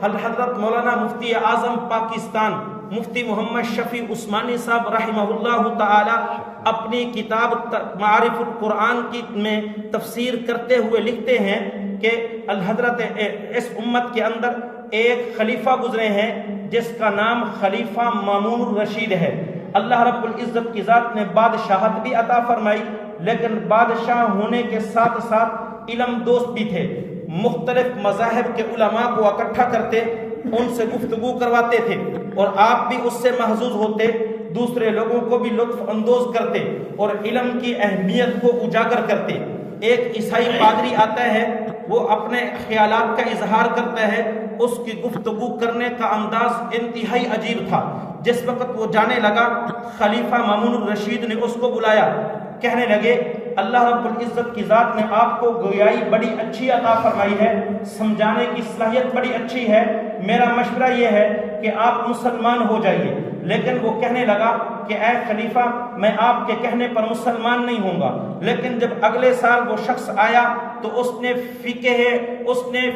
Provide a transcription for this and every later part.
حضرت مولانا مفتی اعظم پاکستان مفتی محمد شفیع عثمانی صاحب رحمہ اللہ تعالی اپنی کتاب معارف القرآن کی میں تفسیر کرتے ہوئے لکھتے ہیں کہ حضرت اس امت کے اندر ایک خلیفہ گزرے ہیں جس کا نام خلیفہ مامون الرشید ہے۔ اللہ رب العزت کی ذات نے بادشاہت بھی عطا فرمائی، لیکن بادشاہ ہونے کے ساتھ ساتھ علم دوست بھی تھے۔ مختلف مذاہب کے علماء کو اکٹھا کرتے، ان سے گفتگو کرواتے تھے، اور آپ بھی اس سے محظوظ ہوتے، دوسرے لوگوں کو بھی لطف اندوز کرتے اور علم کی اہمیت کو اجاگر کرتے۔ ایک عیسائی پادری آتا ہے، وہ اپنے خیالات کا اظہار کرتا ہے، اس کی گفتگو کرنے کا انداز انتہائی عجیب تھا۔ جس وقت وہ جانے لگا، خلیفہ مامون الرشید نے اس کو بلایا، کہنے لگے اللہ رب العزت کی ذات نے آپ کو گویائی بڑی اچھی عطا فرمائی ہے، سمجھانے کی صلاحیت بڑی اچھی ہے، میرا مشورہ یہ ہے کہ آپ مسلمان ہو جائیے۔ لیکن وہ کہنے لگا کہ اے خلیفہ، میں آپ کے کہنے پر مسلمان نہیں ہوں گا۔ لیکن جب اگلے سال وہ شخص آیا تو اس نے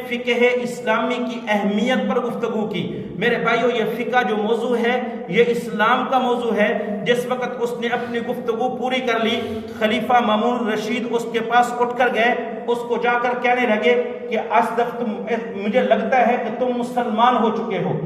فقہ اسلامی کی اہمیت پر گفتگو کی۔ میرے بھائیو، یہ فقہ جو موضوع ہے یہ اسلام کا موضوع ہے۔ جس وقت اس نے اپنی گفتگو پوری کر لی، خلیفہ مامون الرشید اس کے پاس اٹھ کر گئے، اس کو جا کر کہنے لگے کہ مجھے لگتا ہے کہ تم مسلمان ہو چکے ہو،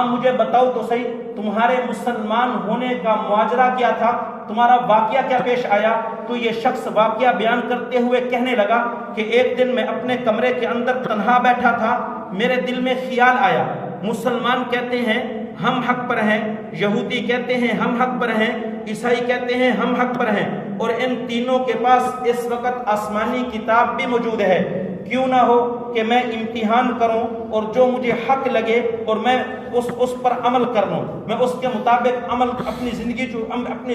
مجھے بتاؤ تو صحیح تمہارے مسلمان ہونے کا ماجرا کیا تھا، تمہارا واقعہ کیا پیش آیا؟ تو یہ شخص واقعہ بیان کرتے ہوئے کہنے لگا کہ ایک دن میں اپنے کمرے کے اندر تنہا بیٹھا تھا، میرے دل میں خیال آیا، مسلمان کہتے ہیں ہم حق پر ہیں، یہودی کہتے ہیں ہم حق پر ہیں، عیسائی کہتے ہیں ہم حق پر ہیں، اور ان تینوں کے پاس اس وقت آسمانی کتاب بھی موجود ہے، کیوں نہ ہو کہ میں امتحان کروں اور جو مجھے حق لگے اور میں اس پر عمل کر لوں، میں اس کے مطابق اپنی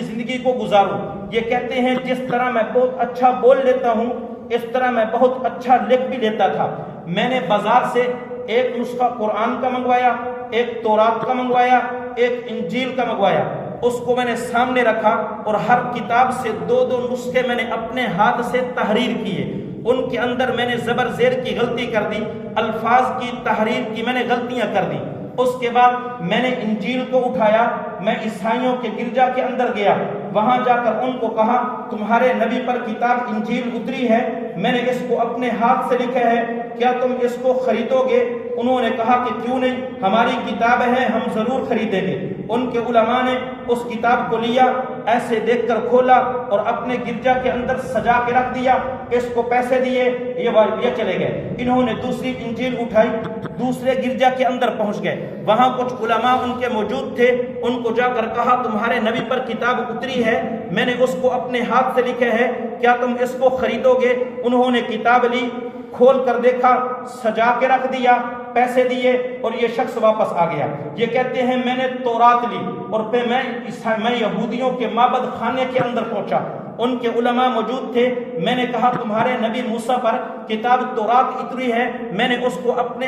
زندگی کو گزاروں۔ یہ کہتے ہیں جس طرح میں بہت اچھا بول لیتا ہوں اس طرح میں بہت اچھا لکھ بھی لیتا تھا۔ میں نے بازار سے ایک نسخہ قرآن کا منگوایا، ایک تورات کا منگوایا، ایک انجیل کا منگوایا، اس کو میں نے سامنے رکھا اور ہر کتاب سے دو نسخے میں نے اپنے ہاتھ سے تحریر کیے۔ ان کے اندر میں نے زبر زیر کی غلطی کر دی، الفاظ کی تحریر کی میں نے غلطیاں کر دی۔ اس کے بعد میں نے انجیل کو اٹھایا، میں عیسائیوں کے گرجا کے اندر گیا، وہاں جا کر ان کو کہا تمہارے نبی پر کتاب انجیل اتری ہے، میں نے اس کو اپنے ہاتھ سے لکھا ہے، کیا تم اس کو خریدو گے؟ انہوں نے کہا کہ کیوں نہیں، ہماری کتاب ہے، ہم ضرور خریدیں گے۔ ان کے علماء نے اس کتاب کو لیا، ایسے دیکھ کر کھولا اور اپنے گرجا کے اندر سجا کے رکھ دیا، اس کو پیسے دیے، یہ چلے گئے۔ انہوں نے دوسری انجیل اٹھائی، دوسرے گرجا کے اندر پہنچ گئے، وہاں کچھ علماء ان کے موجود تھے، ان کو جا کر کہا تمہارے نبی پر کتاب اتری ہے، میں نے اس کو اپنے ہاتھ سے لکھا ہے، کیا تم اس کو خریدو گے؟ انہوں نے کتاب لی، کھول کر دیکھا، سجا کے رکھ دیا، پیسے دیے اور یہ شخص واپس آ گیا۔ یہ کہتے ہیں میں نے تورات لی اور پھر میں یہودیوں کے معبد خانے کے اندر پہنچا، ان کے علماء موجود تھے، میں نے کہا تمہارے نبی موسیٰ پر کتاب تورات اتری ہے، میں نے اس کو اپنے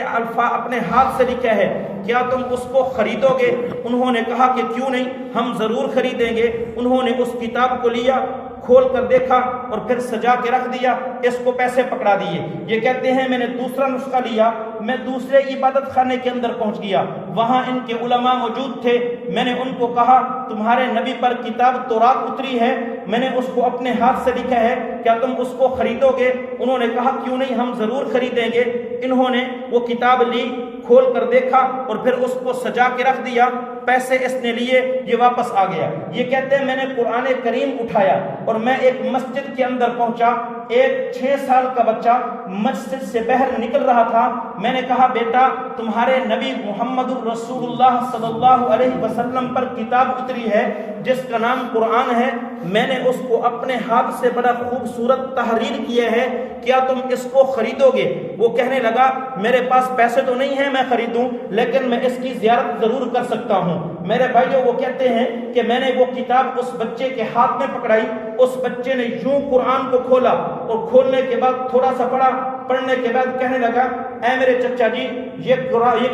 ہاتھ سے لکھا ہے، کیا تم اس کو خریدو گے؟ انہوں نے کہا کہ کیوں نہیں، ہم ضرور خریدیں گے۔ انہوں نے اس کتاب کو لیا، کھول کر دیکھا اور پھر سجا کے رکھ دیا، اس کو پیسے پکڑا دیے۔ یہ کہتے ہیں میں نے دوسرا نسخہ لیا، میں دوسرے عبادت خانے کے اندر پہنچ گیا، وہاں ان کے علماء موجود تھے، میں نے ان کو کہا تمہارے نبی پر کتاب تورات اتری ہے، میں نے اس کو اپنے ہاتھ سے لکھا ہے، کیا تم اس کو خریدو گے؟ انہوں نے کہا کیوں نہیں، ہم ضرور خریدیں گے۔ انہوں نے وہ کتاب لی، کھول کر دیکھا اور پھر اس کو سجا کے رکھ دیا، پیسے اس نے لیے، یہ واپس آ گیا۔ یہ کہتے ہیں میں نے قرآن کریم اٹھایا اور میں ایک مسجد کے اندر پہنچا، ایک 6 سال کا بچہ مسجد سے باہر نکل رہا تھا، میں نے کہا بیٹا تمہارے نبی محمد الرسول اللہ صلی اللہ علیہ وسلم پر کتاب اتری ہے جس کا نام قرآن ہے، میں نے اس کو اپنے ہاتھ سے بڑا خوبصورت تحریر کیا ہے، کیا تم اس کو خریدو گے؟ وہ کہنے لگا میرے پاس پیسے تو نہیں ہیں میں خریدوں، لیکن میں اس کی زیارت ضرور کر سکتا ہوں۔ میرے بھائیو، وہ کہتے ہیں کہ میں نے وہ کتاب اس بچے کے ہاتھ میں پکڑائی، اس بچے نے یوں قرآن کو کھولا اور کھولنے کے بعد تھوڑا سا پڑھا، پڑھنے کے بعد کہنے لگا اے میرے چچا جی، یہ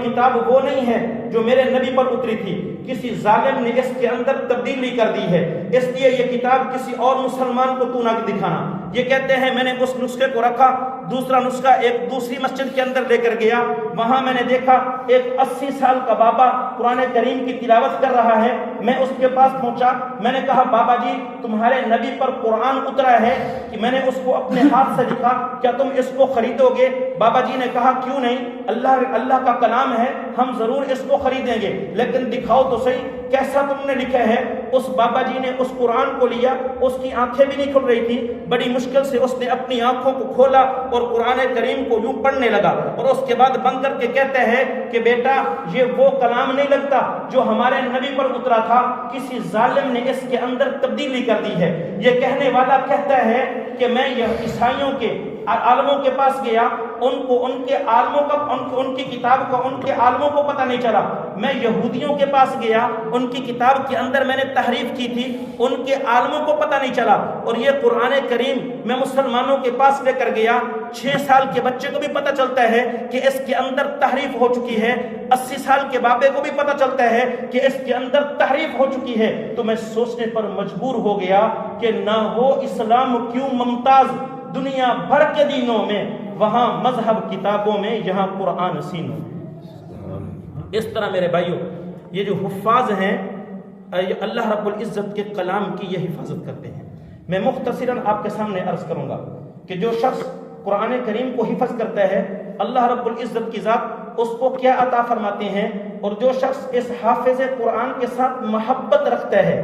کتاب وہ نہیں ہے جو میرے نبی پر اتری تھی، کسی ظالم نے اس کے اندر تبدیلی کر دی ہے، اس لیے یہ کتاب کسی اور مسلمان کو تو نہ دکھانا۔ یہ کہتے ہیں میں نے اس نسخے کو رکھا، دوسرا نسخہ ایک دوسری مسجد کے اندر لے کر گیا، وہاں میں نے دیکھا ایک 80 سال کا بابا قرآن کریم کی تلاوت کر رہا ہے۔ میں اس کے پاس پہنچا، میں نے کہا بابا جی تمہارے نبی پر قرآن اترا ہے کہ میں نے اس کو اپنے ہاتھ سے لکھا، کیا تم اس کو خریدو گے؟ بابا جی نے کہا کیوں نہیں، اللہ کا کلام ہے، ہم ضرور اس کو خریدیں گے، لیکن دکھاؤ تو صحیح کیسا تم نے لکھا ہے۔ اس بابا جی نے اس قرآن کو لیا، اس کی آنکھیں بھی نہیں کھل رہی تھی، بڑی مشکل سے اس نے اپنی آنکھوں کو کھولا اور قرآن کریم کو یوں پڑھنے لگا، اور اس کے بعد بند کر کے کہتا ہے کہ بیٹا یہ وہ کلام نہیں لگتا جو ہمارے نبی پر اترا تھا، کسی ظالم نے اس کے اندر تبدیلی کر دی ہے۔ یہ کہنے والا کہتا ہے کہ میں یہ عیسائیوں کے عالموں کے پاس گیا، ان کے عالموں کا ان کی کتاب کا ان کے عالموں کو پتہ نہیں چلا، میں یہودیوں کے پاس گیا، ان کی کتاب کے اندر میں نے تحریف کی تھی، ان کے عالموں کو پتہ نہیں چلا، اور یہ قرآن کریم میں مسلمانوں کے پاس لے کر گیا، 6 سال کے بچے کو بھی پتہ چلتا ہے کہ اس کے اندر تحریف ہو چکی ہے، 80 سال کے بابے کو بھی پتہ چلتا ہے کہ اس کے اندر تحریف ہو چکی ہے۔ تو میں سوچنے پر مجبور ہو گیا کہ نہ وہ اسلام کیوں ممتاز دنیا بھر کے دینوں میں، وہاں مذہب کتابوں میں، یہاں قرآن سینوں میں۔ اس طرح میرے بھائیوں یہ جو حفاظ ہیں اللہ رب العزت کے کلام کی یہ حفاظت کرتے ہیں۔ میں مختصراً آپ کے سامنے عرض کروں گا کہ جو شخص قرآن کریم کو حفظ کرتا ہے اللہ رب العزت کی ذات اس کو کیا عطا فرماتے ہیں، اور جو شخص اس حافظ قرآن کے ساتھ محبت رکھتا ہے،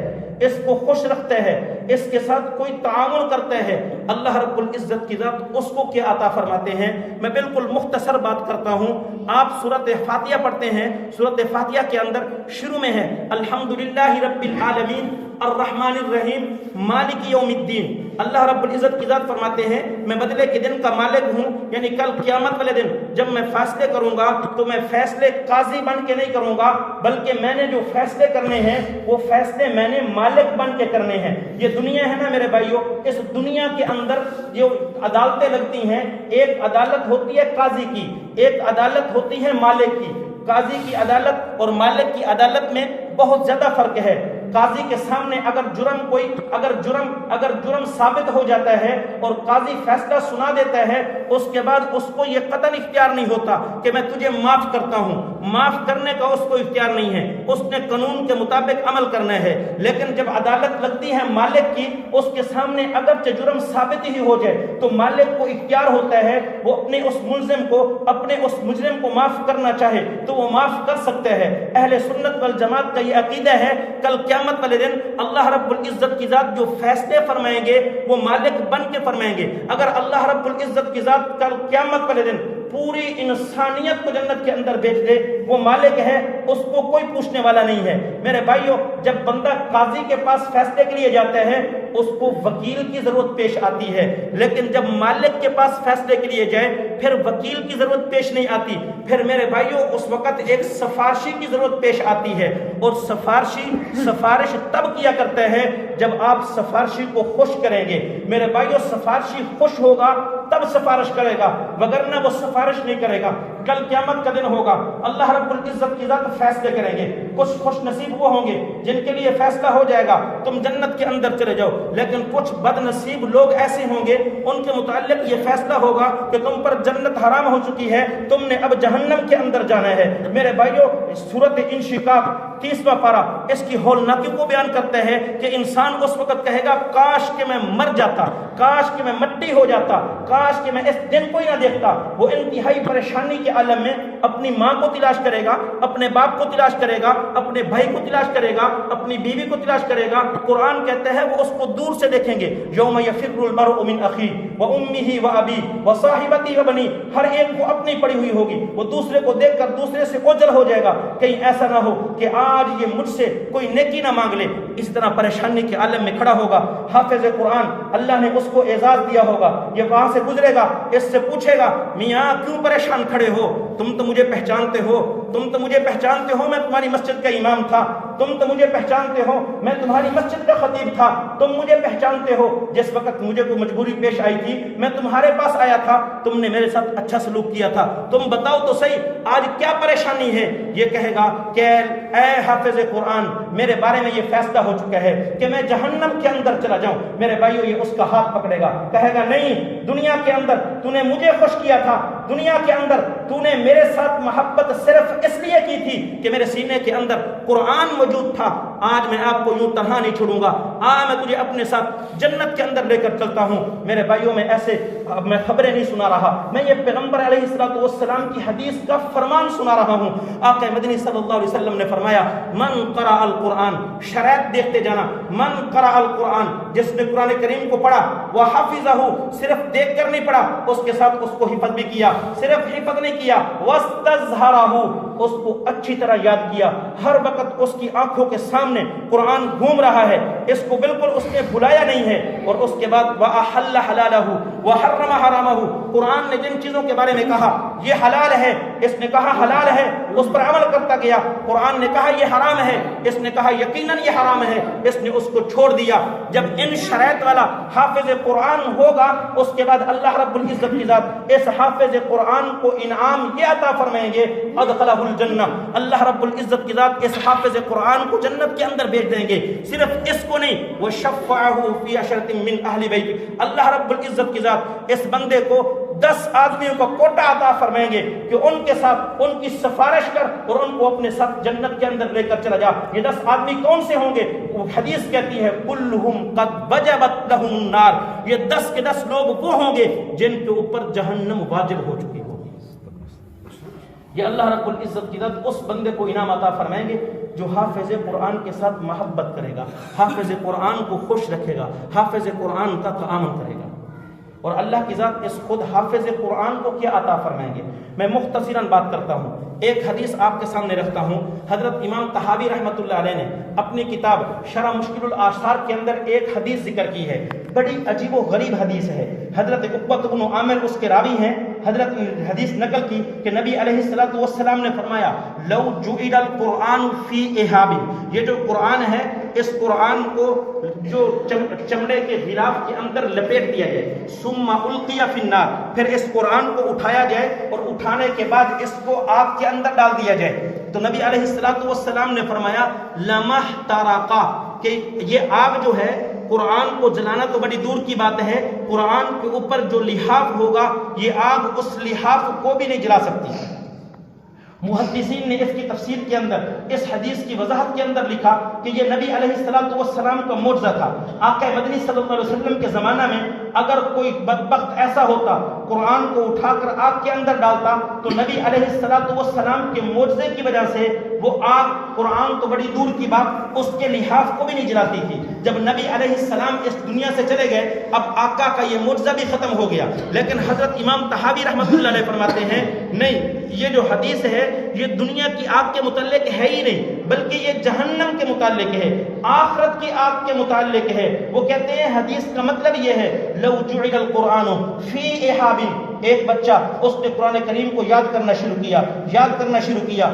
اس کو خوش رکھتا ہے، اس کے ساتھ کوئی تعاون کرتا ہے، اللہ رب العزت کی ذات اس کو کیا عطا فرماتے ہیں۔ میں بالکل مختصر بات کرتا ہوں۔ آپ سورۃ فاتحہ پڑھتے ہیں، سورۃ فاتحہ کے اندر شروع میں ہے الحمدللہ رب العالمین الرحمن الرحیم مالک یوم الدین۔ اللہ رب العزت کی ذات فرماتے ہیں میں بدلے کے دن کا مالک ہوں، یعنی کل قیامت والے دن جب میں فیصلے کروں گا تو میں فیصلے قاضی بن کے نہیں کروں گا، بلکہ میں نے جو فیصلے کرنے ہیں وہ فیصلے میں نے مالک بن کے کرنے ہیں۔ یہ دنیا ہے نا میرے بھائیوں، اس دنیا کے اندر جو عدالتیں لگتی ہیں، ایک عدالت ہوتی ہے قاضی کی، ایک عدالت ہوتی ہے مالک کی۔ قاضی کی عدالت اور مالک کی عدالت میں بہت زیادہ فرق ہے۔ قاضی کے سامنے اگر جرم ثابت ہو جاتا ہے اور قاضی فیصلہ سنا دیتا ہے، اس کے بعد اس کو یہ قطعاً اختیار نہیں ہوتا کہ میں تجھے معاف کرتا ہوں، معاف کرنے کا اس کو اختیار نہیں ہے، اس نے قانون کے مطابق عمل کرنا ہے۔ لیکن جب عدالت لگتی ہے مالک کی، اس کے سامنے اگرچہ جرم ثابت ہی ہو جائے تو مالک کو اختیار ہوتا ہے، وہ اپنے اس ملزم کو، اپنے اس مجرم کو معاف کرنا چاہے تو وہ معاف کر سکتا ہے۔ اہل سنت والجماعت کا یہ عقیدہ ہے کل قیامت والے دن اللہ رب العزت کی ذات جو فیصلے فرمائیں گے وہ مالک بن کے فرمائیں گے۔ اگر اللہ رب العزت کی ذات کل قیامت والے دن پوری انسانیت کو جنت کے اندر بھیج دے، وہ مالک ہے، اس کو کوئی پوچھنے والا نہیں ہے۔ میرے بھائیوں جب بندہ قاضی کے پاس فیصلے کے لیے جاتا ہے اس کو وکیل کی ضرورت پیش آتی ہے، لیکن جب مالک کے پاس فیصلے کے لیے جائے پھر وکیل کی ضرورت پیش نہیں آتی، پھر میرے بھائیوں اس وقت ایک سفارشی کی ضرورت پیش آتی ہے، اور سفارش تب کیا کرتا ہے جب آپ سفارشی کو خوش کریں گے۔ میرے بھائیوں سفارشی خوش ہوگا تب سفارش کرے گا، وگرنہ وہ سفارش نہیں کرے گا۔ کل قیامت کا دن ہوگا، اللہ رب العزت کی ذات فیصلے کریں گے، کچھ خوش نصیب وہ ہوں گے جن کے لیے فیصلہ ہو جائے گا تم جنت کے اندر چلے جاؤ، لیکن کچھ بد نصیب لوگ ایسے ہوں گے ان کے متعلق یہ فیصلہ ہوگا کہ تم پر جنت حرام ہو چکی ہے، تم نے اب جہنم کے اندر جانا ہے۔ میرے بھائیوں سورۃ انشقاق 30واں پارہ اس کی ہولناکی کو بیان کرتا ہے کہ انسان اس وقت کہے گا کاش کہ میں مر جاتا، کاش کہ میں مٹی ہو جاتا، کاش کہ میں اس دن کو ہی نہ دیکھتا۔ وہ انتہائی پریشانی کے عالم میں اپنی ماں کو تلاش کرے گا، اپنے باپ کو تلاش کرے گا، اپنے بھائی کو تلاش کرے گا، اپنی بیوی کو تلاش کرے گا۔ قرآن کہتا ہے وہ اس کو دور سے دیکھیں گے، یوم یفر المرء من اخیہ وامہ وابیہ وصاحبتہ وبنیہ، ہر ایک کو اپنی پڑی ہوئی ہوگی، وہ دوسرے کو دیکھ کر دوسرے سے اوجل ہو جائے گا، کہیں ایسا نہ ہو کہ آج یہ مجھ سے کوئی نیکی نہ مانگ لے۔ اس طرح پریشانی کے عالم میں کھڑا ہوگا حافظ قرآن، اللہ نے اس کو اعزاز دیا ہوگا، یہ وہاں سے گزرے گا، اس سے پوچھے گا میاں کیوں پریشان کھڑے ہو، تم تو مجھے پہچانتے ہو، تم تو مجھے پہچانتے ہو، میں تمہاری مسجد کا امام تھا، تم تو مجھے پہچانتے ہو، میں تمہاری مسجد کا خطیب تھا، تم مجھے پہچانتے ہو، جس وقت مجھے کوئی مجبوری پیش آئی تھی میں تمہارے پاس آیا تھا، تم نے میرے ساتھ اچھا سلوک کیا تھا، تم بتاؤ تو صحیح آج کیا پریشانی ہے؟ یہ کہے گا کہ اے حافظ قرآن، میرے بارے میں یہ فیصلہ ہو چکا ہے کہ میں جہنم کے اندر چلا جاؤں۔ میرے بھائیو، یہ اس کا ہاتھ پکڑے گا، کہے گا نہیں، دنیا کے اندر تو نے مجھے خوش کیا تھا، دنیا کے اندر تو نے میرے ساتھ محبت صرف اس لیے کی تھی کہ میرے سینے کے اندر قرآن موجود تھا، آج میں آپ کو یوں تنہا نہیں چھوڑوں گا، آج میں تجھے اپنے ساتھ جنت کے اندر لے کر چلتا ہوں۔ میرے بھائیوں، میں ایسے میں خبریں نہیں سنا رہا، میں یہ پیغمبر علیہ السلام کی حدیث کا فرمان سنا رہا ہوں۔ آقا مدنی صلی اللہ علیہ وسلم نے فرمایا، من قرأ القرآن، شرائط دیکھتے جانا، من قرأ القرآن، جس نے قرآن کریم کو پڑھا، وحفظہ، صرف دیکھ کر نہیں پڑھا، اس کے ساتھ اس کو حفظ بھی کیا، صرف حفظ نہیں کیا، واستظہرہ، اس کو اچھی طرح یاد کیا، ہر وقت اس کی آنکھوں کے سامنے قرآن گھوم رہا ہے، اس کو بالکل اس نے بھلایا نہیں ہے، اور اس کے بعد وَأَحَلَّ حَلَالَهُ وَحَرَّمَ حَرَامَهُ، قرآن نے جن چیزوں کے بارے میں کہا یہ حلال ہے، اس نے کہا حلال ہے، اس پر عمل کرتا گیا، قرآن نے کہا یہ حرام ہے، اس نے کہا یقیناً یہ حرام ہے، اس نے اس کو چھوڑ دیا۔ جب ان شرائط والا حافظ قرآن ہوگا، اس کے بعد اللہ رب العزت کی ذات اس حافظ قرآن کو انعام یہ عطا فرمائیں گے، ادخلہ الجنہ، اللہ رب العزت کی ذات اس حافظ قرآن کو جنت کے اندر بھیج دیں گے۔ صرف اس کو نہیں، وشفعہ فی عشرۃ من اہل بیت، اللہ رب العزت کی ذات اس بندے کو 10 آدمیوں کا کوٹا عطا فرمائیں گے کہ ان کے ساتھ ان کی سفارش کر اور ان کو اپنے ساتھ جنت کے اندر لے کر چلا جا۔ یہ 10 آدمی کون سے ہوں گے؟ وہ حدیث کہتی ہے کلہم قد وجبت لہم النار، یہ 10 کے 10 لوگ وہ ہوں گے جن کے اوپر جہنم واجب ہو چکی ہوگی۔ یہ اللہ رب العزت کی ذات اس بندے کو انعام عطا فرمائیں گے جو حافظ قرآن کے ساتھ محبت کرے گا، حافظ قرآن کو خوش رکھے گا، حافظ قرآن کا تعامل کرے گا۔ اور اللہ کی ذات اس خود حافظ قرآن کو کیا عطا فرمائیں گے؟ میں مختصراً بات کرتا ہوں، ایک حدیث آپ کے سامنے رکھتا ہوں۔ حضرت امام طحاوی رحمۃ اللہ علیہ نے اپنی کتاب شرح مشکل الآثار کے اندر ایک حدیث ذکر کی ہے، بڑی عجیب و غریب حدیث ہے۔ حضرت عقبہ بن عامر اس کے راوی ہیں، حضرت حدیث نقل کی کہ نبی علیہ السلام نے فرمایا لو جعل القرآن فی احاب، یہ جو قرآن ہے اس قرآن کو جو چمڑے کے غلاف کے اندر لپیٹ دیا جائے، ثم القی فی النار، پھر اس قرآن کو اٹھایا جائے اور اٹھانے کے بعد اس کو آگ کے اندر ڈال دیا جائے، تو نبی علیہ السلام نے فرمایا لمحترقا، کہ یہ آگ جو ہے قرآن کو جلانا تو بڑی دور کی بات ہے، قرآن کے اوپر جو لحاف ہوگا یہ آگ اس لحاف کو بھی نہیں جلا سکتی۔ محدثین نے اس کی تفسیر کے اندر اس حدیث کی وضاحت کے اندر لکھا کہ یہ نبی علیہ السلام کا معجزہ تھا۔ آقا مدنی صلی اللہ علیہ وسلم کے زمانہ میں اگر کوئی بدبخت ایسا ہوتا قرآن کو اٹھا کر آگ کے اندر ڈالتا تو نبی علیہ السلام کے معجزے کی وجہ سے وہ آگ قرآن تو بڑی دور کی بات اس کے لحاف کو بھی نہیں جلاتی تھی۔ جب نبی علیہ السلام اس دنیا سے چلے گئے اب آقا کا یہ معجزہ بھی ختم ہو گیا، لیکن حضرت امام طحاوی رحمۃ اللہ علیہ فرماتے ہیں نہیں، یہ جو حدیث ہے یہ دنیا کی آگ کے متعلق ہے ہی نہیں، بلکہ یہ جہنم کے متعلق ہے، آخرت کی آگ کے متعلق ہے۔ وہ کہتے ہیں حدیث کا مطلب یہ ہے لو جعل القرآن فی احاب، ایک بچہ اس نے قرآن کریم کو یاد کرنا شروع کیا،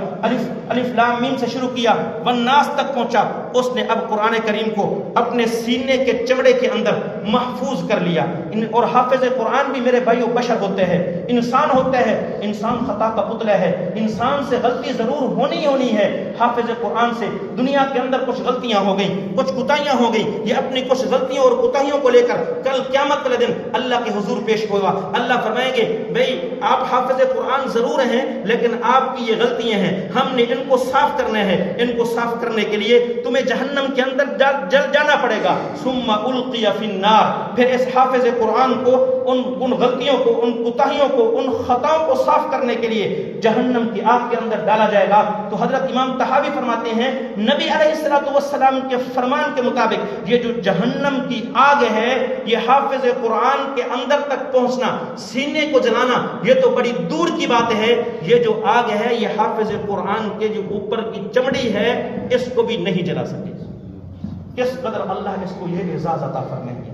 الف لام میم سے شروع کیا، والناس تک پہنچا، اس نے اب قرآن کریم کو اپنے سینے کے چمڑے کے اندر محفوظ کر لیا۔ اور حافظ قرآن بھی میرے بھائیو بشر ہوتے ہیں، انسان ہوتے ہیں، انسان خطا کا پتلا ہے، انسان سے غلطی ضرور ہونی ہے۔ حافظ قرآن سے دنیا کے اندر کچھ غلطیاں ہو گئیں، کچھ کوتاہیاں ہو گئیں، یہ اپنی کچھ غلطیوں اور کوتاہیوں کو لے کر کل قیامت والے دن اللہ کے حضور پیش ہوگا۔ اللہ فرمائیں گے بھئی آپ حافظ قرآن ضرور ہیں لیکن آپ کی یہ غلطیاں ہیں، ہم نے ان کو صاف کرنا ہے، ان کو صاف کرنے کے لیے تمہیں جہنم کے اندر جل جانا پڑے گا۔ ثم القی فی النار، پھر اس حافظ قرآن کو ان غلطیوں کو، ان کوتاہیوں کو، ان خطاؤں کو صاف کرنے کے لیے جہنم کی آگ کے اندر ڈالا جائے گا۔ تو حضرت امام طحاوی فرماتے ہیں نبی علیہ السلام کے فرمان کے مطابق یہ جو جہنم کی آگ ہے یہ حافظ قرآن کے اندر تک پہنچنا، سینے کو جلانا یہ تو بڑی دور کی بات ہے، یہ جو آگ ہے یہ حافظ قرآن کے جو اوپر کی چمڑی ہے اس کو بھی نہیں جلا سکے۔ کس قدر اللہ اس کو یہ اعزاز عطا فرمائیں گے۔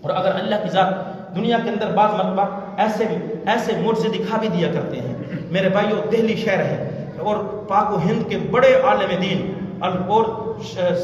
اور اگر اللہ کی ذات دنیا کے اندر بعض مرتبہ ایسے معجزے دکھا بھی دیا کرتے ہیں، میرے بھائیو دہلی شہر ہے اور پاک و ہند کے بڑے عالم دین اور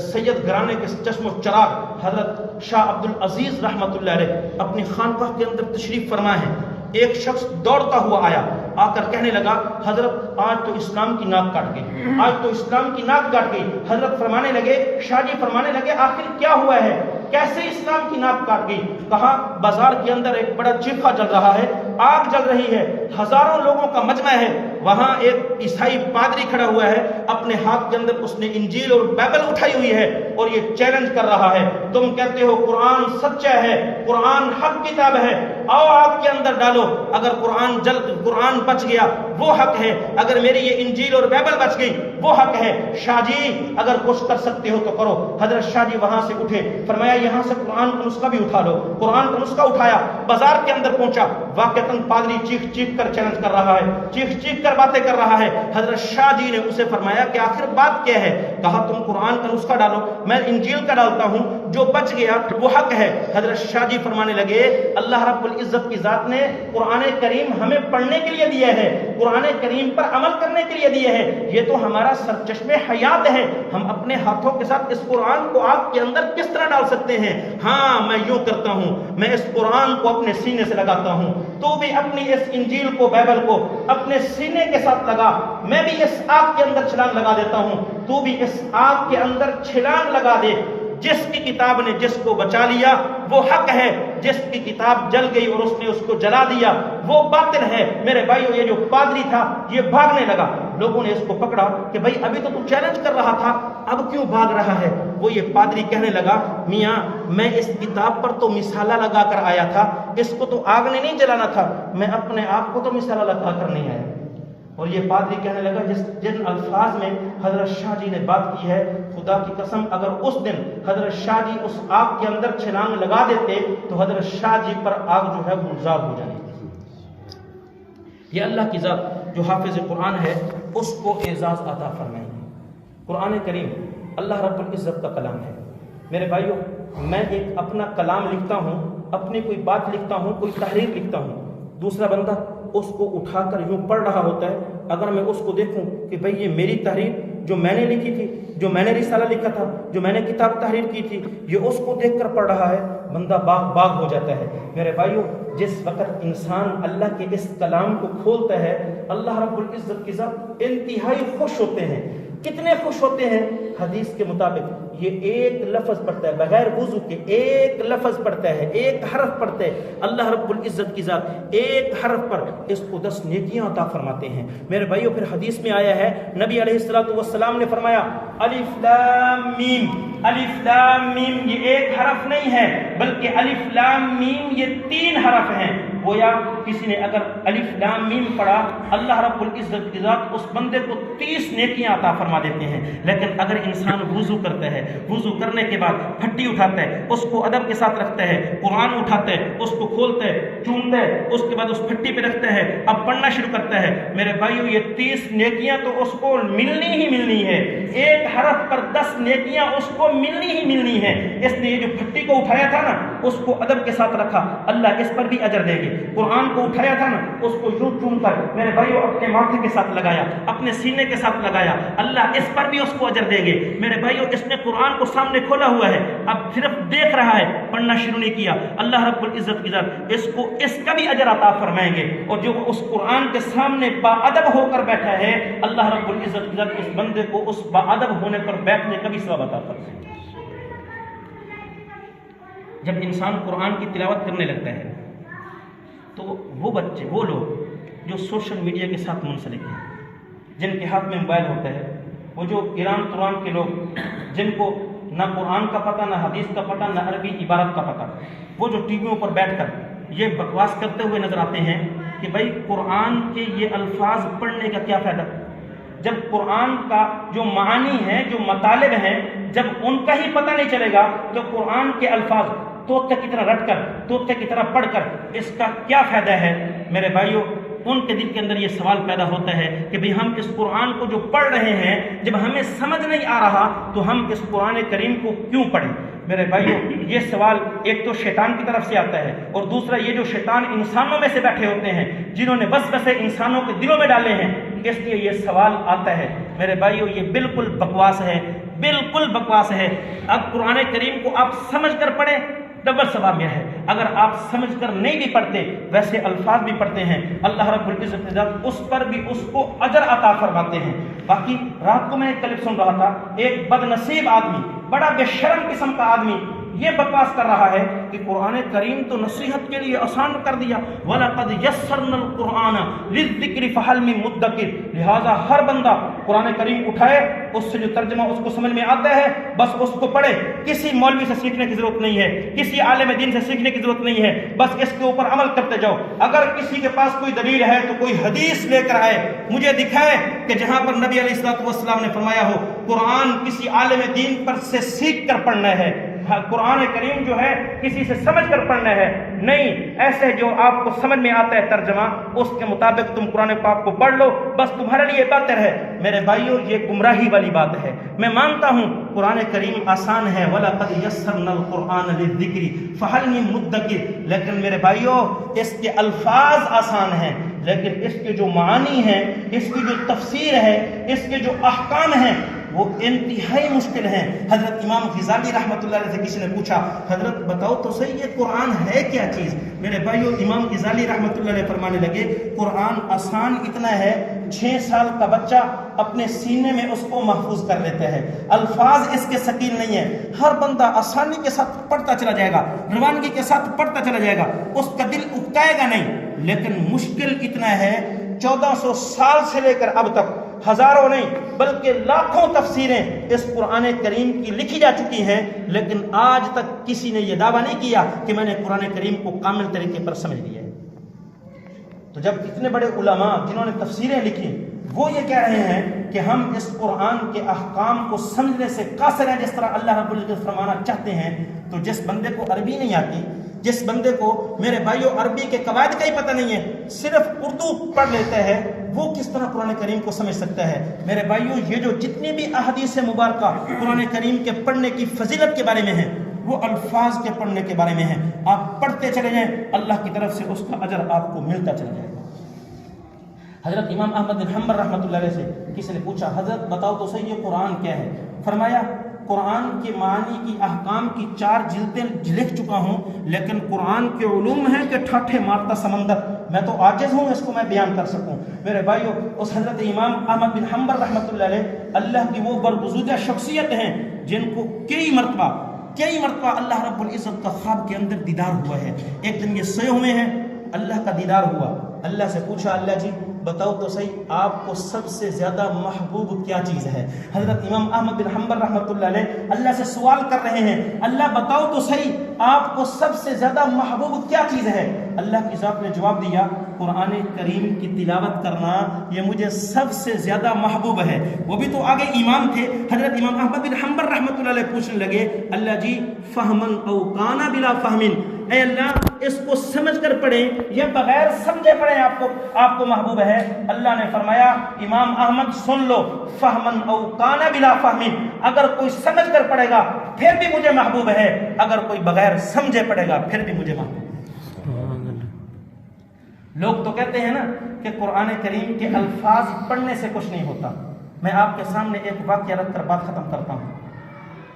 سید گرانے کے چشم و چراغ حضرت شاہ عبد العزیز رحمۃ اللہ علیہ اپنی خانقاہ کے اندر تشریف فرما ہے. ایک شخص دوڑتا ہوا آیا, آ کر کہنے لگا حضرت آج تو اسلام کی ناک کاٹ گئی, آج تو اسلام کی ناک کاٹ گئی. حضرت فرمانے لگے, شاہ جی فرمانے لگے آخر کیا ہوا ہے, کیسے اسلام کی ناک کاٹ گئی؟ کہا بازار کے اندر ایک بڑا چیخا جل رہا ہے, آگ جل رہی ہے, ہزاروں لوگوں کا مجمع ہے, وہاں ایک عیسائی پادری کھڑا ہوا ہے, اپنے ہاتھ کے اندر اس نے انجیل اور بائبل اٹھائی ہوئی ہے اور یہ چیلنج کر رہا ہے, تم کہتے ہو قرآن سچا ہے, قرآن حق کتاب ہے, آؤ آگ کے اندر ڈالو, اگر قرآن بچ گیا وہ حق ہے, اگر میری یہ انجیل اور بائبل بچ گئی وہ حق ہے. شاہ جی اگر کچھ کر سکتے ہو تو کرو. حضرت شاہ جی وہاں سے اٹھے, فرمایا یہاں سے قرآن کا نسخہ بھی اٹھا لو. قرآن کا نسخہ اٹھایا, بازار کے اندر پہنچا, واقعتاً پادری چیخ چیخ کر چیلنج کر رہا ہے, چیخ چیخ کر باتیں کر رہا ہے. حضرت شاہ جی نے اسے فرمایا کہ آخر بات کیا ہے؟ کہا تم قرآن کا نسخہ ڈالو, میں انجیل کا ڈالتا ہوں, جو بچ گیا وہ حق ہے. حضرت شاہ جی فرمانے لگے اللہ رب العزت کی ذات نے قرآن کریم ہمیں پڑھنے کے لیے دیا ہے, قرآن کریم پر عمل کرنے کے لیے دیا ہے, یہ تو ہمارا سرچشمہ حیات ہے, ہم اپنے ہاتھوں کے ساتھ اس قرآن کو آگ کے اندر کس طرح ڈال سکتے ہیں؟ ہاں میں یوں کرتا ہوں, میں اس قرآن کو اپنے سینے سے لگاتا ہوں, تو بھی اپنی اس انجیل کو بائبل کو اپنے سینے کے ساتھ لگا, میں بھی اس آگ کے اندر چھلانگ لگا دیتا ہوں, تو بھی اس آگ کے اندر چھلانگ لگا دے. جس کی کتاب نے جس کو بچا لیا وہ حق ہے, جس کی کتاب جل گئی اور اس نے اس کو جلا دیا وہ باطل ہے. میرے بھائیو یہ جو پادری تھا یہ بھاگنے لگا, لوگوں نے اس کو پکڑا کہ بھائی ابھی تو چیلنج کر رہا تھا, اب کیوں بھاگ رہا ہے؟ وہ یہ پادری کہنے لگا میاں میں اس کتاب پر تو مسالہ لگا کر آیا تھا, اس کو تو آگ نے نہیں جلانا تھا, میں اپنے آپ کو تو مسالہ لگا کر نہیں آیا. اور یہ پادری کہنے لگا جن الفاظ میں حضرت شاہ جی نے بات کی ہے, خدا کی قسم اگر اس دن حضرت شاہ جی اس آگ کے اندر چھلانگ لگا دیتے تو حضرت شاہ جی پر آگ جو ہے گلزار ہو جانی تھی. یہ اللہ کی ذات جو حافظ قرآن ہے اس کو اعزاز عطا فرمائیں. قرآن کریم اللہ رب العزت کا کلام ہے. میرے بھائیو میں ایک اپنا کلام لکھتا ہوں, اپنی کوئی بات لکھتا ہوں, کوئی تحریر لکھتا ہوں, دوسرا بندہ اس کو اٹھا کر یوں پڑھ رہا ہوتا ہے. اگر میں اس کو دیکھوں کہ بھئی یہ میری تحریر جو میں نے لکھی تھی, جو میں نے رسالہ لکھا تھا, جو میں نے کتاب تحریر کی تھی, یہ اس کو دیکھ کر پڑھ رہا ہے, بندہ باغ ہو جاتا ہے. میرے بھائیو جس وقت انسان اللہ کے اس کلام کو کھولتا ہے اللہ رب العزت کی ذات انتہائی خوش ہوتے ہیں. کتنے خوش ہوتے ہیں؟ حدیث کے مطابق یہ ایک لفظ پڑھتا ہے بغیر وضو کے, ایک لفظ پڑھتا ہے, ایک حرف پڑھتا ہے, اللہ رب العزت کی ذات ایک حرف پر اس کو 10 نیکیاں عطا فرماتے ہیں. میرے بھائیو پھر حدیث میں آیا ہے, نبی علیہ الصلوۃ والسلام نے فرمایا الف لام میم, الف لام میم یہ ایک حرف نہیں ہے بلکہ الف لام میم یہ 3 حرف ہیں. گویا کسی نے اگر الف لام میم پڑھا اللہ رب العزت کی ذات اس بندے کو 30 نیکیاں عطا فرما دیتے ہیں. لیکن اگر انسان وضو کرتا ہے, وضو کرنے کے بعد پھٹی اٹھاتا ہے, اس کو ادب کے ساتھ رکھتا ہے, قرآن اٹھاتا ہے, اس کو کھولتا ہے, چومتا ہے, اس کے بعد اس پھٹی پہ رکھتا ہے, اب پڑھنا شروع کرتا ہے, میرے بھائیو یہ 30 نیکیاں تو اس کو ملنی ہی ملنی ہے. ایک حرف پر 10 نیکیاں اس کو ملنی ہی ملنی ہے. اس نے یہ جو پھٹی کو اٹھایا تھا نا اس کو ادب کے ساتھ رکھا, اللہ اس پر بھی اجر دے گے. قرآن کو اٹھایا تھا نا اس کو یوں چوم کر میرے بھائیو اپنے ماتھے کے ساتھ لگایا, اپنے سینے کے ساتھ لگایا, اللہ اس پر بھی اس کو اجر دے گے. میرے بھائیو اس نے قرآن کو سامنے کھولا ہوا ہے, اب صرف دیکھ رہا ہے, پڑھنا شروع نہیں کیا. اللہ رب العزت کی ذات اس کا بھی اجر عطا فرمائیں گے. اور جو اس قرآن کے سامنے با ادب ہو کر بیٹھا ہے اللہ رب العزت کی ذات اس بندے کو اس با ادب ہونے پر بیٹھنے کا بھی ثواب عطا فرمائیں گے. جب انسان قرآن کی تلاوت کرنے لگتا ہے تو وہ بچے, وہ لوگ جو سوشل میڈیا کے ساتھ منسلک ہیں, جن کے ہاتھ میں موبائل ہوتا ہے, وہ جو ایران توران کے لوگ جن کو نہ قرآن کا پتہ, نہ حدیث کا پتہ, نہ عربی عبارت کا پتہ, وہ جو ٹی ویوں پر بیٹھ کر یہ بکواس کرتے ہوئے نظر آتے ہیں کہ بھائی قرآن کے یہ الفاظ پڑھنے کا کیا فائدہ, جب قرآن کا جو معانی ہیں, جو مطالب ہیں, جب ان کا ہی پتہ نہیں چلے گا تو قرآن کے الفاظ طوطے کی طرح رٹ کر, طوطے کی طرح پڑھ کر اس کا کیا فائدہ ہے. میرے بھائیو ان کے دل کے اندر یہ سوال پیدا ہوتا ہے کہ بھئی ہم اس قرآن کو جو پڑھ رہے ہیں جب ہمیں سمجھ نہیں آ رہا تو ہم اس قرآن کریم کو کیوں پڑھیں. میرے بھائیو یہ سوال ایک تو شیطان کی طرف سے آتا ہے, اور دوسرا یہ جو شیطان انسانوں میں سے بیٹھے ہوتے ہیں جنہوں نے وسوسے انسانوں کے دلوں میں ڈالے ہیں, اس لیے یہ سوال آتا ہے. میرے بھائیو یہ بالکل بکواس ہے. بالکل بکواس ہے۔ اب قرآن کریم کو آپ سمجھ کر پڑھیں، ڈبل ثواب میں ہے۔ اگر آپ سمجھ کر نہیں بھی پڑھتے، ویسے الفاظ بھی پڑھتے ہیں، اللہ رب العزت نے اس پر بھی اس کو اجر عطا فرماتے ہیں۔ باقی رات کو میں ایک کلپ سن رہا تھا، ایک بد نصیب آدمی، بڑا بے شرم قسم کا آدمی یہ بکواس کر رہا ہے کہ قرآن کریم تو نصیحت کے لیے آسان کر دیا، وَلَقَدْ يَسَّرْنَا الْقُرْآنَ لِلذِّكْرِ فَهَلْ مِن مُدَّكِرٍ، لہذا ہر بندہ قرآن کریم اٹھائے، اس سے جو ترجمہ اس کو سمجھ میں آتا ہے بس اس کو پڑھے، کسی مولوی سے سیکھنے کی ضرورت نہیں ہے، کسی عالم دین سے سیکھنے کی ضرورت نہیں ہے، بس اس کے اوپر عمل کرتے جاؤ۔ اگر کسی کے پاس کوئی دلیل ہے تو کوئی حدیث لے کر آئے، مجھے دکھائے کہ جہاں پر نبی علیہ السلام نے فرمایا ہو قرآن کسی عالم دین پر سے سیکھ کر پڑھنا ہے، قرآن کریم جو ہے کسی سے سمجھ کر پڑھنا ہے، نہیں، ایسے جو آپ کو سمجھ میں آتا ہے ترجمہ اس کے مطابق تم قرآن پاک کو پڑھ لو، بس تمہارے لیے بہتر ہے۔ میرے بھائیوں یہ گمراہی والی بات ہے۔ میں مانتا ہوں قرآن کریم آسان ہے، وَلَقَدْ يَسَّرْنَا الْقُرْآنَ لِلذِّكْرِ فَهَلْ مِن مُدَّكِرٍ، لیکن میرے بھائیوں اس کے الفاظ آسان ہیں، لیکن اس کے جو معانی ہیں، اس کی جو تفسیر ہے، اس کے جو احکام ہیں وہ انتہائی مشکل ہیں۔ حضرت امام غزالی رحمۃ اللہ علیہ سے کسی نے پوچھا، حضرت بتاؤ تو صحیح یہ قرآن ہے کیا چیز؟ میرے بھائیو امام غزالی رحمۃ اللہ علیہ فرمانے لگے قرآن آسان اتنا ہے 6 سال کا بچہ اپنے سینے میں اس کو محفوظ کر لیتا ہے، الفاظ اس کے ثقیل نہیں ہیں، ہر بندہ آسانی کے ساتھ پڑھتا چلا جائے گا، روانگی کے ساتھ پڑھتا چلا جائے گا، اس کا دل اکتائے گا نہیں، لیکن مشکل اتنا ہے 1400 سال سے لے کر اب تک ہزاروں نہیں بلکہ لاکھوں تفسیریں اس قرآن کریم کی لکھی جا چکی ہیں، لیکن آج تک کسی نے یہ دعویٰ نہیں کیا کہ میں نے قرآن کریم کو کامل طریقے پر سمجھ لیا ہے۔ تو جب اتنے بڑے علماء جنہوں نے تفسیریں لکھی وہ یہ کہہ رہے ہیں کہ ہم اس قرآن کے احکام کو سمجھنے سے قاصر ہیں جس طرح اللہ رب العزت فرمانا چاہتے ہیں، تو جس بندے کو عربی نہیں آتی، جس بندے کو میرے بھائیوں عربی کے قواعد کا ہی پتہ نہیں ہے، صرف اردو پڑھ لیتا ہے، وہ کس طرح قرآن کریم کو سمجھ سکتا ہے؟ میرے بھائیوں یہ جو جتنی بھی احادیث مبارکہ قرآن کریم کے پڑھنے کی فضیلت کے بارے میں ہیں وہ الفاظ کے پڑھنے کے بارے میں ہیں، آپ پڑھتے چلے جائیں اللہ کی طرف سے اس کا اجر آپ کو ملتا چلا جائے گا۔ حضرت امام احمد بن حنبل رحمۃ اللہ علیہ سے کسی نے پوچھا، حضرت بتاؤ تو صحیح یہ قرآن کیا ہے؟ فرمایا قرآن کے معنی کی احکام کی 4 جلدیں لکھ چکا ہوں، لیکن قرآن کے علوم ہیں کہ ٹھاٹھے مارتا سمندر، میں تو عاجز ہوں اس کو میں بیان کر سکوں۔ میرے بھائیو اس حضرت امام احمد بن حنبل رحمۃ اللہ علیہ اللہ کی وہ برگزیدہ شخصیت ہیں جن کو کئی مرتبہ اللہ رب العزت کا خواب کے اندر دیدار ہوا ہے۔ ایک دن یہ سوئے ہوئے ہیں، اللہ کا دیدار ہوا، اللہ سے پوچھا اللہ جی بتاؤ تو صحیح آپ کو سب سے زیادہ محبوب کیا چیز ہے؟ حضرت امام احمد بن حنبل رحمۃ اللہ علیہ اللہ سے سوال کر رہے ہیں، اللہ بتاؤ تو صحیح آپ کو سب سے زیادہ محبوب کیا چیز ہے؟ اللہ کی ذات نے جواب دیا قرآن کریم کی تلاوت کرنا یہ مجھے سب سے زیادہ محبوب ہے۔ وہ بھی تو آگے امام تھے، حضرت امام احمد بن حنبل رحمۃ اللہ علیہ پوچھنے لگے اللہ جی فہمن او کانا بلا فہمن، اے اللہ اس کو سمجھ کر پڑھیں یا بغیر سمجھے پڑھیں آپ کو محبوب ہے؟ اللہ نے فرمایا امام احمد سن لو، فہمن او کانا بلا فہمن، اگر کوئی سمجھ کر پڑھے گا پھر بھی مجھے محبوب ہے، اگر کوئی بغیر سمجھے پڑھے گا پھر بھی مجھے محبوب ہے۔ لوگ تو کہتے ہیں نا کہ قرآن کریم کے الفاظ پڑھنے سے کچھ نہیں ہوتا۔ میں آپ کے سامنے ایک واقعہ رکھ کر بات ختم کرتا ہوں۔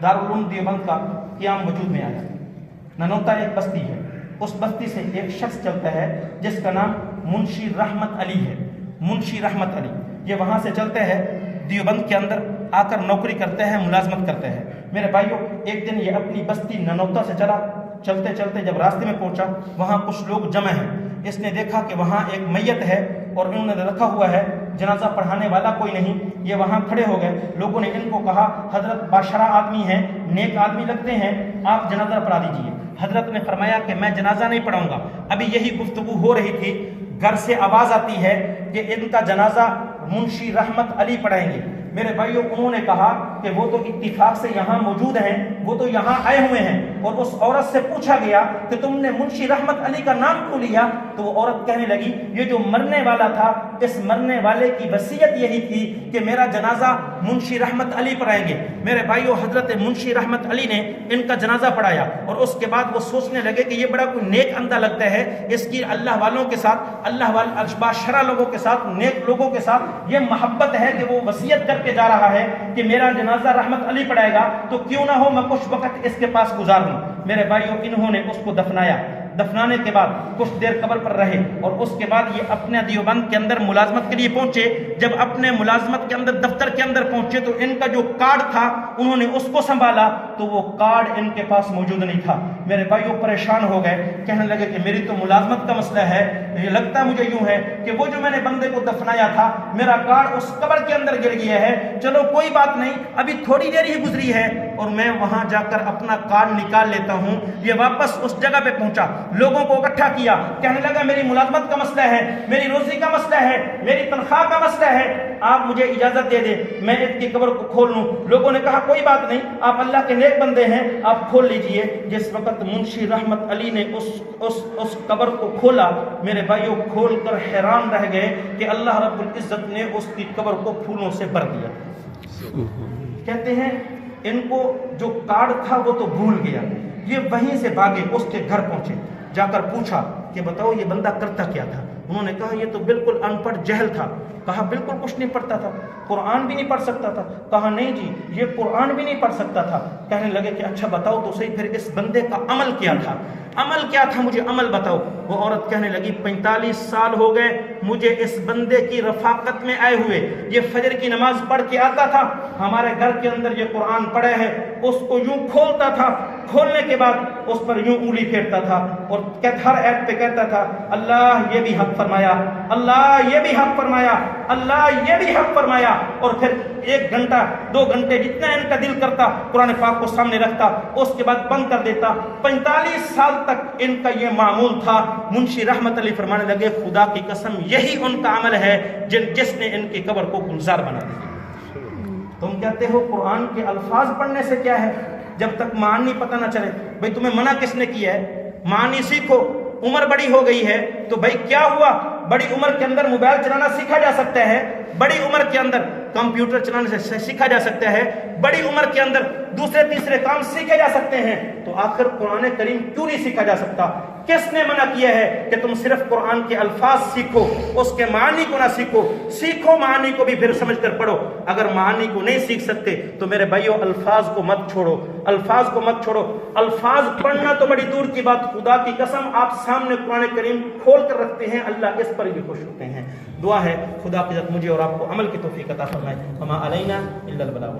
دارالعلوم دیوبند کا قیام وجود میں آیا، ننوتا ایک بستی ہے، اس بستی سے ایک شخص چلتا ہے جس کا نام منشی رحمت علی ہے۔ منشی رحمت علی یہ وہاں سے چلتے ہیں دیوبند کے اندر آ کر نوکری کرتے ہیں، ملازمت کرتے ہیں۔ میرے بھائیوں ایک دن یہ اپنی بستی ننوتا سے چلا، چلتے چلتے جب راستے میں پہنچا وہاں کچھ لوگ جمع ہیں، اس نے دیکھا کہ وہاں ایک میت ہے اور انہوں نے رکھا ہوا ہے، جنازہ پڑھانے والا کوئی نہیں، یہ وہاں کھڑے ہو گئے۔ لوگوں نے ان کو کہا حضرت باشرہ آدمی ہیں، نیک آدمی لگتے ہیں، آپ جنازہ پڑھا دیجئے۔ حضرت نے فرمایا کہ میں جنازہ نہیں پڑھاؤں گا۔ ابھی یہی گفتگو ہو رہی تھی، گھر سے آواز آتی ہے کہ ان کا جنازہ منشی رحمت علی پڑھائیں گے۔ میرے بھائیوں انہوں نے کہا کہ وہ تو اتفاق سے یہاں موجود ہیں، وہ تو یہاں آئے ہوئے ہیں، اور اس عورت سے پوچھا گیا کہ تم نے منشی رحمت علی کا نام کیوں لیا؟ تو وہ عورت کہنے لگی یہ جو مرنے والا تھا اس مرنے والے کی وصیت یہی تھی کہ میرا جنازہ منشی رحمت علی پڑھائیں گے۔ میرے بھائیو، حضرت منشی رحمت علی نے ان کا جنازہ پڑھایا اور اس کے بعد وہ سوچنے لگے کہ یہ بڑا کوئی نیک اندھا لگتا ہے، اس کی اللہ والوں کے ساتھ، اللہ والے باشرہ لوگوں کے ساتھ، نیک لوگوں کے ساتھ یہ محبت ہے کہ وہ وصیت کر کے جا رہا ہے کہ میرا جنازہ رحمت علی پڑھائے گا، تو کیوں نہ ہو میں کچھ وقت اس کے پاس گزاروں۔ میرے بھائیو، انہوں نے اس کو دفنایا۔ دفنانے کے بعد کچھ دیر قبر پر رہے اور اس کے بعد یہ اپنے دیوبند کے اندر ملازمت کے لیے پہنچے۔ جب اپنے ملازمت کے اندر، دفتر کے اندر پہنچے تو ان کا جو کارڈ تھا انہوں نے اس کو سنبھالا تو وہ کارڈ ان کے پاس موجود نہیں تھا۔ میرے بھائیوں پریشان ہو گئے، کہنے لگے کہ میری تو ملازمت کا مسئلہ ہے، یہ لگتا مجھے یوں ہے کہ وہ جو میں نے بندے کو دفنایا تھا میرا کارڈ اس قبر کے اندر گر گیا ہے، چلو کوئی بات نہیں، ابھی تھوڑی دیر ہی گزری ہے اور میں وہاں جا کر اپنا کارڈ نکال لیتا ہوں۔ یہ واپس اس جگہ پہ پہنچا، لوگوں کو اکٹھا کیا، کہنے لگا میری ملازمت کا مسئلہ ہے، میری روزی کا مسئلہ ہے، میری تنخواہ کا مسئلہ ہے، آپ مجھے اجازت دے دیں میں اس کی قبر کو کھول لوں۔ لوگوں نے کہا کوئی بات نہیں، آپ اللہ کے نیک بندے ہیں، آپ کھول لیجئے۔ جس وقت منشی رحمت علی نے اس قبر کو کھولا، میرے بھائیوں کھول کر حیران رہ گئے کہ اللہ رب العزت نے اس کی قبر کو پھولوں سے بھر دیا۔ کہتے ہیں ان کو جو کارڈ تھا وہ تو بھول گیا، یہ وہیں سے بھاگے اس کے گھر پہنچے، جا کر پوچھا کہ بتاؤ یہ بندہ کرتا کیا تھا؟ انہوں نے کہا یہ تو بالکل ان پڑھ جہل تھا۔ کہا بالکل کچھ نہیں پڑھتا تھا، قرآن بھی نہیں پڑھ سکتا تھا؟ کہا نہیں جی یہ قرآن بھی نہیں پڑھ سکتا تھا۔ کہنے لگے کہ اچھا بتاؤ تو صحیح پھر اس بندے کا عمل کیا تھا، عمل کیا تھا، مجھے عمل بتاؤ۔ وہ عورت کہنے لگی 45 سال ہو گئے مجھے اس بندے کی رفاقت میں آئے ہوئے، یہ فجر کی نماز پڑھ کے آتا تھا، ہمارے گھر کے اندر یہ قرآن پڑھے ہے، اس کو یوں کھولتا تھا، کھولنے کے بعد اس پر یوں انگلی پھیرتا تھا اور ہر ایت پہ کہتا تھا اللہ یہ بھی حق فرمایا، اللہ یہ بھی حق فرمایا، اللہ یہ بھی حق فرمایا، اور پھر 1 گھنٹہ 2 گھنٹے جتنا ان کا دل کرتا قرآن پاک کو سامنے رکھتا، اس کے بعد بند کر دیتا۔ 45 سال تک ان کا یہ معمول تھا۔ منشی رحمت علی فرمانے لگے خدا کی قسم یہی ان کا عمل ہے جس نے ان کی قبر کو گلزار بنا دیا۔ تم کہتے ہو قرآن کے الفاظ پڑھنے سے کیا ہے جب تک معنی پتہ نہ چلے؟ بھئی تمہیں منع کس نے کیا ہے؟ معنی سیکھو۔ عمر بڑی ہو گئی ہے تو بھئی کیا ہوا، بڑی عمر کے اندر موبائل چلانا سیکھا جا سکتا ہے، بڑی عمر کے اندر کمپیوٹر چلانے سے سیکھا جا سکتا ہے، بڑی عمر کے اندر دوسرے تیسرے کام سیکھے جا سکتے ہیں، تو آخر قرآن کریم کیوں نہیں سیکھا جا سکتا؟ کس نے منع کیا ہے کہ تم صرف قرآن کے الفاظ سیکھو، اس کے معنی کو نہ سیکھو؟ سیکھو معنی کو بھی پھر سمجھ کر پڑھو۔ اگر معنی کو نہیں سیکھ سکتے تو میرے بھائیو الفاظ کو مت چھوڑو، الفاظ کو مت چھوڑو۔ الفاظ پڑھنا تو بڑی دور کی بات، خدا کی قسم آپ سامنے قرآن کریم کھول کر رکھتے ہیں، اللہ اس پر بھی خوش ہوتے ہیں۔ دعا ہے خدا کی ذات مجھے اور آپ کو عمل کی توفیق عطا فرمائے۔ وما علینا الا البلاغ۔